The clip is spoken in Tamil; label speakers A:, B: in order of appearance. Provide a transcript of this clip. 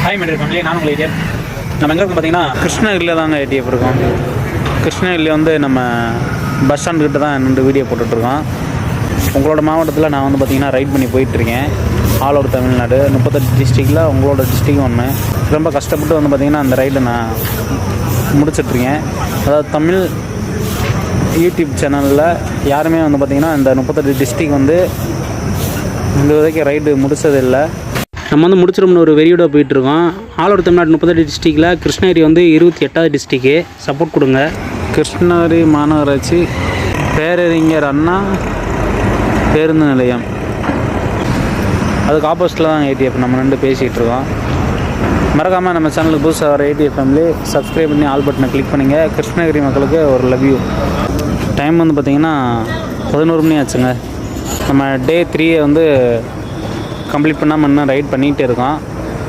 A: ஹாய் மெட்ரோ ஃபேமிலி, நான் உங்கள் ஏடிஎஃப். நம்ம எங்கே இருக்கோம் பார்த்தீங்கன்னா கிருஷ்ணகிரியில் தாங்க ஏடிஎஃப் இருக்கோம். கிருஷ்ணகிரியில் வந்து நம்ம பஸ் ஸ்டாண்டு கிட்ட தான் நின்று வீடியோ போட்டுட்ருக்கோம். உங்களோட மாவட்டத்தில் நான் வந்து பார்த்திங்கன்னா ரைட் பண்ணி போயிட்டுருக்கேன். ஆல் ஓவர் தமிழ்நாடு 38 டிஸ்ட்ரிக்டில் உங்களோட டிஸ்ட்ரிக்கும் ஒன்று. ரொம்ப கஷ்டப்பட்டு வந்து பார்த்திங்கன்னா அந்த ரைடை நான் முடிச்சிட்ருக்கேன். அதாவது தமிழ் யூடியூப் சேனலில் யாருமே வந்து பார்த்திங்கன்னா இந்த 38 டிஸ்ட்ரிக் வந்து இந்த வரைக்கும் ரைடு முடித்ததில்லை. நம்ம வந்து முடிச்சிடும்னு ஒரு வெறியோட போயிட்டுருக்கோம். ஆல் ஓவர் தமிழ்நாடு 38 டிஸ்ட்ரிக்டில் கிருஷ்ணகிரி வந்து 28வது டிஸ்ட்ரிக்கு. சப்போர்ட் கொடுங்க. கிருஷ்ணகிரி மாநகராட்சி பேரறிஞர் அண்ணா பேருந்து நிலையம், அதுக்கு ஆப்போசிட்டில் தான் ஏடிஎஃப். நம்ம ரெண்டு பேசிகிட்டு இருக்கோம். மறக்காமல் நம்ம சேனலுக்கு புதுசாக வர ஏடிஎஃப் ஃபேமிலி சப்ஸ்கிரைப் பண்ணி ஆல் பட்டனை கிளிக் பண்ணுங்கள். கிருஷ்ணகிரி மக்களுக்கு ஒரு லவ் யூ. டைம் வந்து பார்த்திங்கன்னா 11 மணி ஆச்சுங்க. நம்ம டே 3 வந்து கம்ப்ளீட் பண்ணாமல் இன்னும் ரைட் பண்ணிகிட்டே இருக்கோம்.